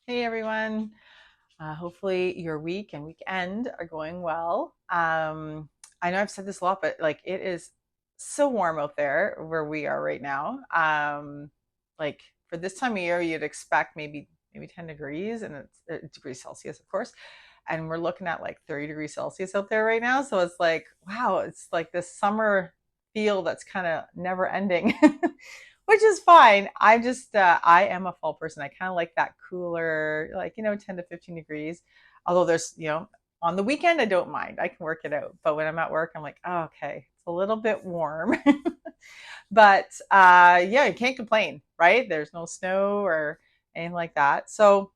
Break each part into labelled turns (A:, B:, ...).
A: Hey everyone. Hopefully your week and weekend are going well. I know I've said this a lot, but like it is so warm out there where we are right now. Like for this time of year, you'd expect maybe 10 degrees and it's degrees Celsius, of course. And we're looking at like 30 degrees Celsius out there right now. So it's like, wow, it's like this summer feel that's kind of never ending. Which is fine. I am a fall person. I kind of like that cooler, like, 10 to 15 degrees. Although on the weekend, I don't mind. I can work it out. But when I'm at work, I'm like, oh, okay, it's a little bit warm. But yeah, you can't complain, right? There's no snow or anything like that. So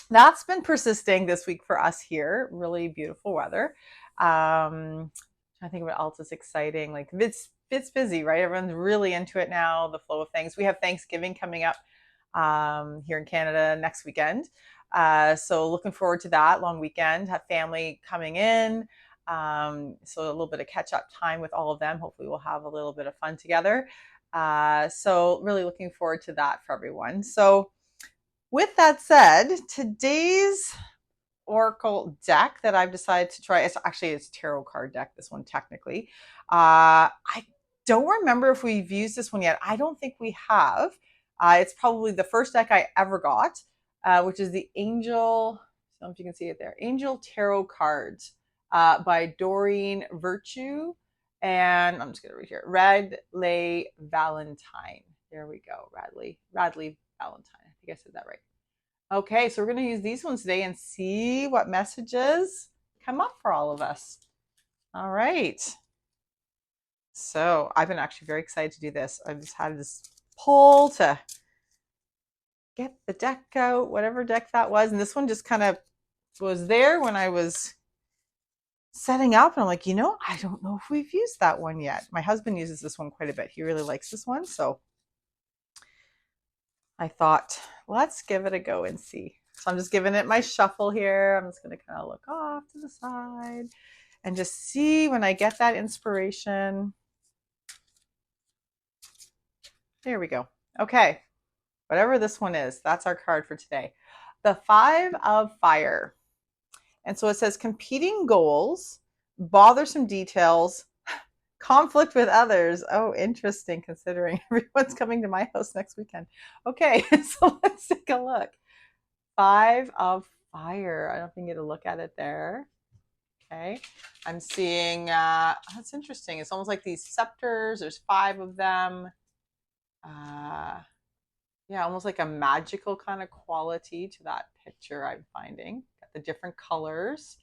A: that's been persisting this week for us here. Really beautiful weather. I think what else is exciting. Like it's busy, right? Everyone's really into it now. The flow of things. We have Thanksgiving coming up here in Canada next weekend. So looking forward to that long weekend. Have family coming in. So a little bit of catch up time with all of them. Hopefully we'll have a little bit of fun together. So really looking forward to that for everyone. So with that said, today's oracle deck that I've decided to try, it's a tarot card deck, this one technically. I don't remember if we've used this one yet. I don't think we have. It's probably the first deck I ever got, which is the Angel, I don't know if you can see it there, Angel Tarot Cards by Doreen Virtue. And I'm just going to read here, Raleigh Valentine. There we go, Radley Valentine. I think I said that right. Okay, so we're going to use these ones today and see what messages come up for all of us. All right. So I've been actually very excited to do this. I just had this pull to get the deck out, whatever deck that was. And this one just kind of was there when I was setting up. And I'm like, I don't know if we've used that one yet. My husband uses this one quite a bit. He really likes this one. So I thought, let's give it a go and see. So I'm just giving it my shuffle here. I'm just going to kind of look off to the side and just see when I get that inspiration. There we go. Okay. Whatever this one is, that's our card for today. The Five of Fire. And so it says competing goals, bothersome details, conflict with others. Oh, interesting, considering everyone's coming to my house next weekend. Okay, so let's take a look. Five of Fire. I don't know if you can get a look at it there. Okay, I'm seeing, that's interesting. It's almost like these scepters. There's five of them. Yeah, almost like a magical kind of quality to that picture I'm finding. Got the different colors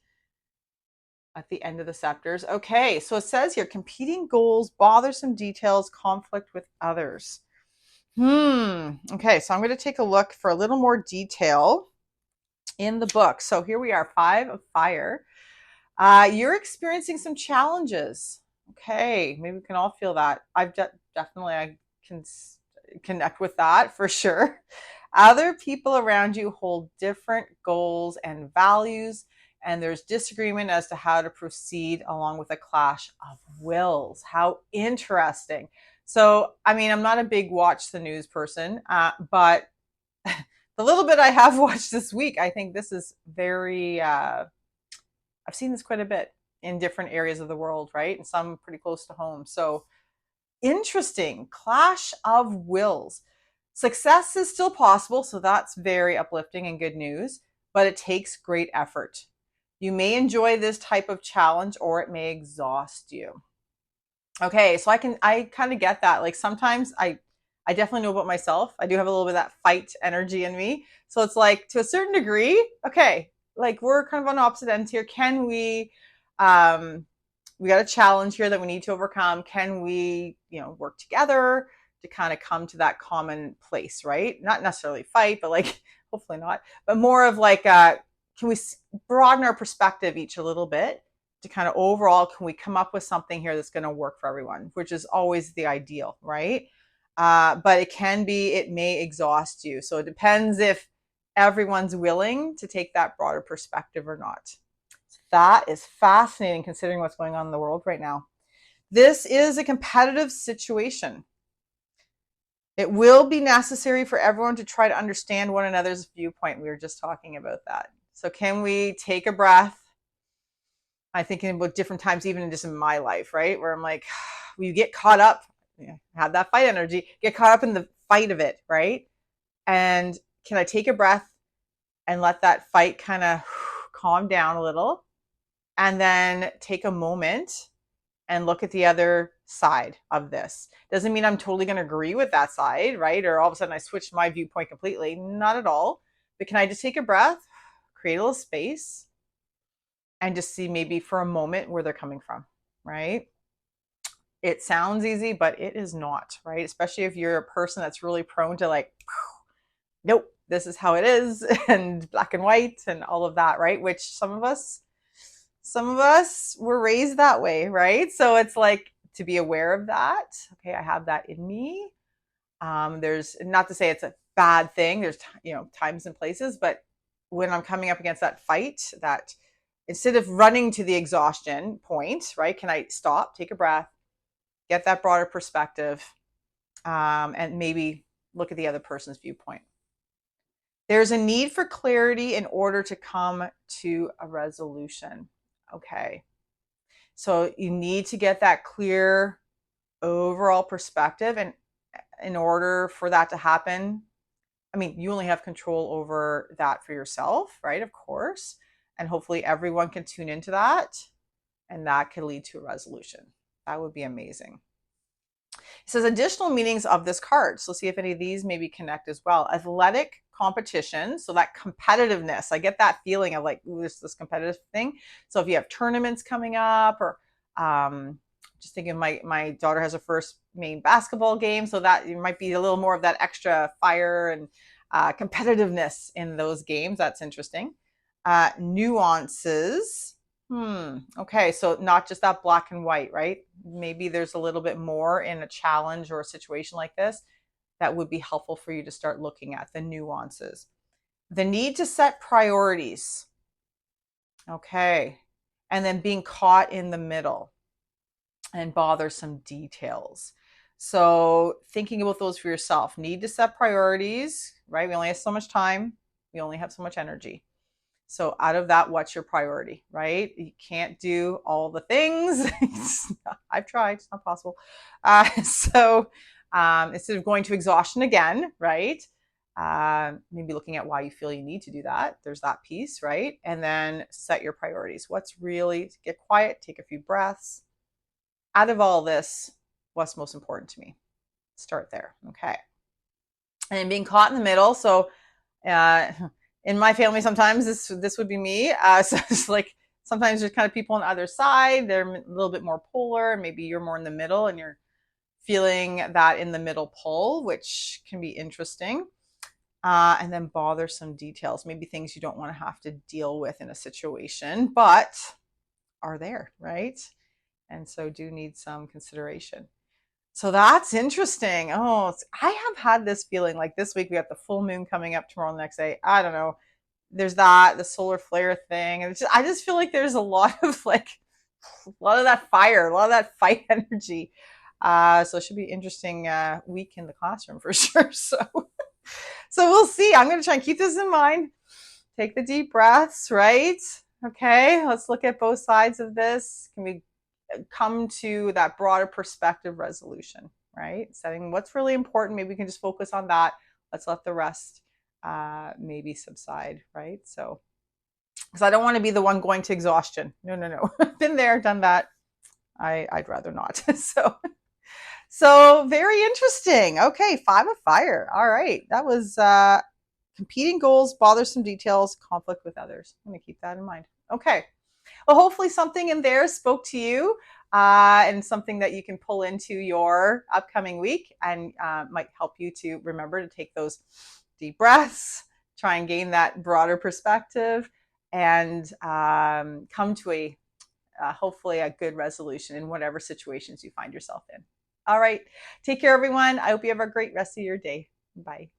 A: at the end of the scepters. Okay, so it says here, competing goals, bothersome details, conflict with others. Okay, so I'm going to take a look for a little more detail in the book. So here we are, Five of Fire. You're experiencing some challenges. Okay, maybe we can all feel that. I can connect with that for sure. Other people around you hold different goals and values, and there's disagreement as to how to proceed along with a clash of wills. How interesting. So, I mean, I'm not a big watch the news person, but the little bit I have watched this week, I think this is very, I've seen this quite a bit in different areas of the world, right? And some pretty close to home. So, interesting. Clash of wills. Success is still possible, so that's very uplifting and good news, but it takes great effort. You may enjoy this type of challenge or it may exhaust you. Okay, so I kind of get that. Like sometimes I definitely know about myself. I do have a little bit of that fight energy in me. So it's like to a certain degree, okay, like we're kind of on opposite ends here. Can we got a challenge here that we need to overcome. Can we, work together to kind of come to that common place, right? Not necessarily fight, but like hopefully not, but more of like, can we broaden our perspective each a little bit to kind of overall, can we come up with something here that's going to work for everyone, which is always the ideal, right? But it may exhaust you. So it depends if everyone's willing to take that broader perspective or not. So that is fascinating considering what's going on in the world right now. This is a competitive situation. It will be necessary for everyone to try to understand one another's viewpoint. We were just talking about that. So can we take a breath? I'm thinking about different times, even just in my life, right? Where I'm like, you get caught up, have that fight energy, get caught up in the fight of it, right? And can I take a breath and let that fight kind of calm down a little, and then take a moment and look at the other side of this? Doesn't mean I'm totally going to agree with that side, right? Or all of a sudden I switched my viewpoint completely. Not at all. But can I just take a breath, create a little space, and just see maybe for a moment where they're coming from, right? It sounds easy, but it is not, right? Especially if you're a person that's really prone to like, nope, this is how it is, and black and white and all of that, right? Which some of us were raised that way, right? So it's like to be aware of that. Okay, I have that in me. There's not to say it's a bad thing. There's times and places, but when I'm coming up against that fight, that instead of running to the exhaustion point, right? Can I stop, take a breath, get that broader perspective, and maybe look at the other person's viewpoint? There's a need for clarity in order to come to a resolution. Okay. So you need to get that clear overall perspective. And in order for that to happen, I mean, you only have control over that for yourself, right? Of course. And hopefully everyone can tune into that, and that could lead to a resolution. That would be amazing. It says additional meanings of this card. So see if any of these maybe connect as well. Athletic competition. So that competitiveness, I get that feeling of like, ooh, this competitive thing. So if you have tournaments coming up, or just thinking my daughter has her first main basketball game. So that it might be a little more of that extra fire and competitiveness in those games. That's interesting. Nuances. Okay, so not just that black and white, right? Maybe there's a little bit more in a challenge or a situation like this that would be helpful for you to start looking at the nuances. The need to set priorities. Okay, and then being caught in the middle and bothersome details. So thinking about those for yourself. Need to set priorities, right? We only have so much time. We only have so much energy. So out of that, what's your priority, right? You can't do all the things. I've tried, it's not possible. So instead of going to exhaustion again, right? Maybe looking at why you feel you need to do that. There's that piece, right? And then set your priorities. What's really, get quiet, take a few breaths. Out of all this, what's most important to me? Start there, okay? And being caught in the middle. So in my family, sometimes this would be me. So it's like sometimes there's kind of people on the other side. They're a little bit more polar, and maybe you're more in the middle, and you're feeling that in the middle pull, which can be interesting. And then bothersome details, maybe things you don't want to have to deal with in a situation, but are there, right? And so do need some consideration. So that's interesting. Oh, I have had this feeling like this week we have the full moon coming up tomorrow, the next day. I don't know. There's the solar flare thing. And I just feel like there's a lot of a lot of that fire, a lot of that fight energy. So it should be an interesting week in the classroom for sure. So we'll see. I'm going to try and keep this in mind. Take the deep breaths, right? Okay, let's look at both sides of this. Can we come to that broader perspective resolution, right? Setting what's really important. Maybe we can just focus on that. Let's let the rest maybe subside, right? So, because I don't want to be the one going to exhaustion. No. Been there, done that. I'd rather not. So very interesting. Okay, 5 of fire. All right, that was competing goals, bothersome details, conflict with others. I'm gonna keep that in mind. Okay. Well, hopefully something in there spoke to you and something that you can pull into your upcoming week, and might help you to remember to take those deep breaths, try and gain that broader perspective, and come to hopefully a good resolution in whatever situations you find yourself in. All right. Take care, everyone. I hope you have a great rest of your day. Bye.